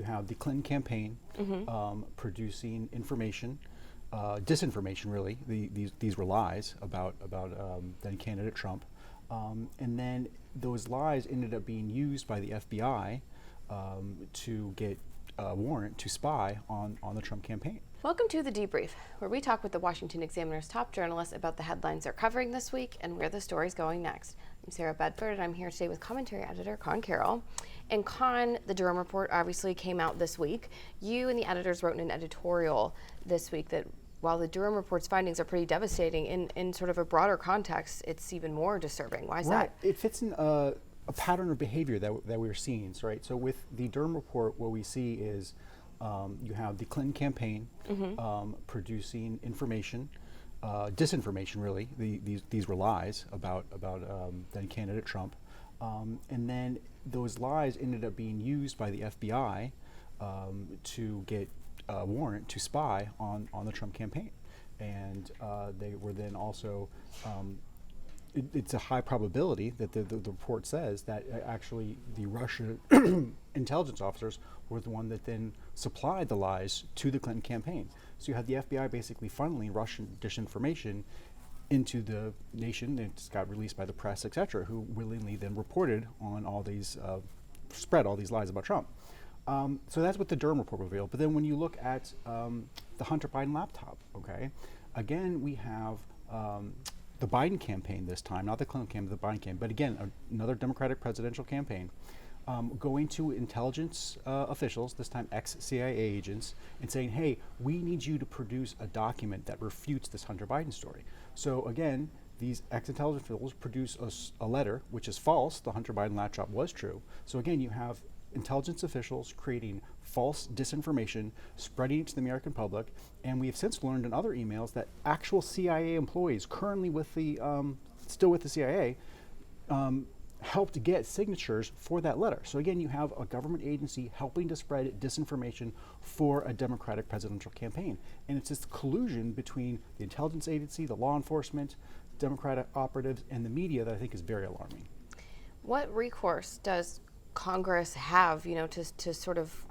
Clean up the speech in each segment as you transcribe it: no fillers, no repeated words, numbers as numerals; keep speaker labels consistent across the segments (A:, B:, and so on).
A: have the Clinton campaign producing information, disinformation really. These were lies about then candidate Trump, and then those lies ended up being used by the FBI to get a warrant to spy on the Trump campaign.
B: Welcome to The Debrief, where we talk with the Washington Examiner's top journalists about the headlines they're covering this week and where the story's going next. I'm Sarah Bedford, and I'm here today with commentary editor Conn Carroll. And Conn, the Durham Report obviously came out this week. You and the editors wrote in an editorial this week that while the Durham Report's findings are pretty devastating, in sort of a broader context, it's even more disturbing. Why is that?
A: It fits in a pattern of behavior that we're seeing, right? So with the Durham Report, what we see is you have the Clinton campaign producing information, disinformation really. These were lies about then candidate Trump, and then those lies ended up being used by the FBI to get a warrant to spy on the Trump campaign, and they were then also. It's a high probability that the report says that actually the Russian intelligence officers were the one that then supplied the lies to the Clinton campaign. So you have the FBI basically funneling Russian disinformation into the nation. It's got released by the press, etc., who willingly then reported on all these, spread all these lies about Trump. So that's what the Durham Report revealed. But then when you look at the Hunter Biden laptop, okay, again we have the Biden campaign this time, not the Clinton campaign, the Biden campaign, but again, another Democratic presidential campaign, going to intelligence officials, this time ex-CIA agents, and saying, hey, we need you to produce a document that refutes this Hunter Biden story. So again, these ex-intelligence officials produce a letter, which is false. The Hunter Biden laptop was true. So again, you have intelligence officials creating false disinformation, spreading it to the American public, and we have since learned in other emails that actual CIA employees currently with the still with the CIA helped get signatures for that letter. So again, you have a government agency helping to spread disinformation for a Democratic presidential campaign, and it's this collusion between the intelligence agency, the law enforcement, Democratic operatives, and the media that I think is very alarming.
B: What recourse does Congress have, to sort of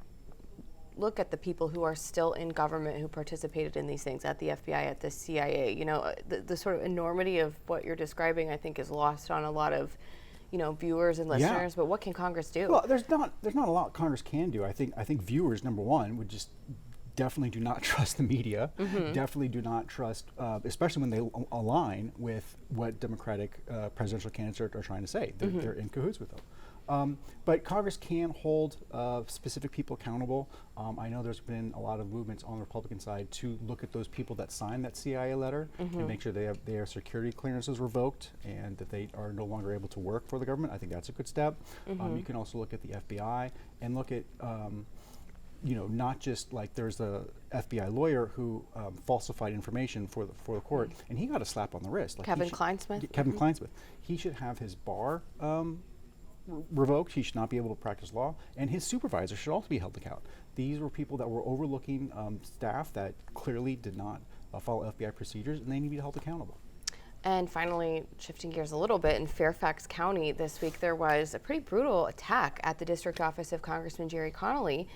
B: look at the people who are still in government who participated in these things at the FBI, at the CIA? The sort of enormity of what you're describing, I think, is lost on a lot of, viewers and listeners. But what can Congress do?
A: Well, there's not a lot Congress can do. I think viewers, number one, would just definitely do not trust the media. Definitely do not trust, especially when they align with what Democratic presidential candidates are trying to say. They're in cahoots with them. But Congress can hold specific people accountable. I know there's been a lot of movements on the Republican side to look at those people that signed that CIA letter and make sure their security clearances revoked and that they are no longer able to work for the government. I think that's a good step. You can also look at the FBI and look at, not just like there's a FBI lawyer who falsified information for the court, and he got a slap on the wrist. Like
B: Kevin Kleinsmith?
A: Kevin Kleinsmith. He should have his bar revoked. He should not be able to practice law, and his supervisor should also be held to account. These were people that were overlooking staff that clearly did not follow FBI procedures, and they need to be held accountable.
B: And finally, shifting gears a little bit, in Fairfax County this week, there was a pretty brutal attack at the district office of Congressman Jerry Connolly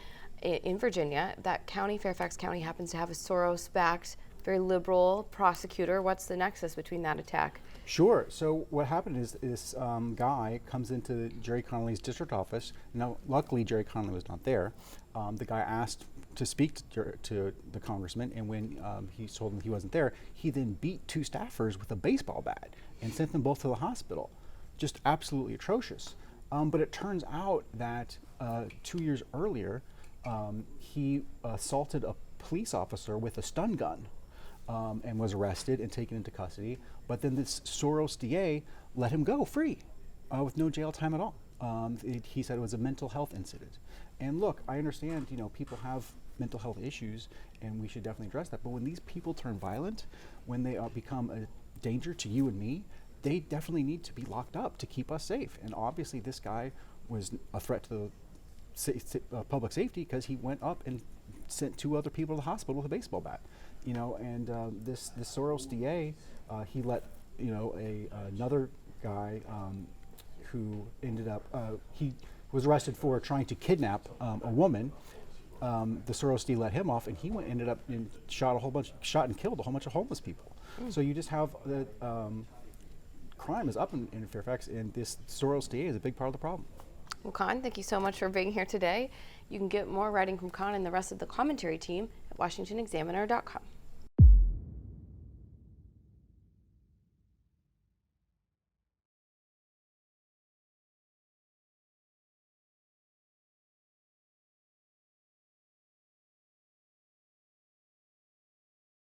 B: in Virginia. That county, Fairfax County, happens to have a Soros-backed, very liberal prosecutor. What's the nexus between that attack?
A: Sure. So what happened is this guy comes into Jerry Connolly's district office. Now, luckily, Jerry Connolly was not there. The guy asked to speak to the congressman, and when he told him he wasn't there, he then beat two staffers with a baseball bat and sent them both to the hospital. Just absolutely atrocious. But it turns out that 2 years earlier, he assaulted a police officer with a stun gun. And was arrested and taken into custody. But then this Soros DA let him go free with no jail time at all. He said it was a mental health incident. And look, I understand, people have mental health issues, and we should definitely address that. But when these people turn violent, when they become a danger to you and me, they definitely need to be locked up to keep us safe. And obviously this guy was a threat to the public safety because he went up and sent two other people to the hospital with a baseball bat. This Soros DA, he let another guy who ended up he was arrested for trying to kidnap a woman, the Sorosity let him off, and he ended up and shot and killed a whole bunch of homeless people. So you just have the crime is up in Fairfax, and this Soros DA is a big part of the problem.
B: Well, Conn, thank you so much for being here today. You can get more writing from Conn and the rest of the commentary team at washingtonexaminer.com.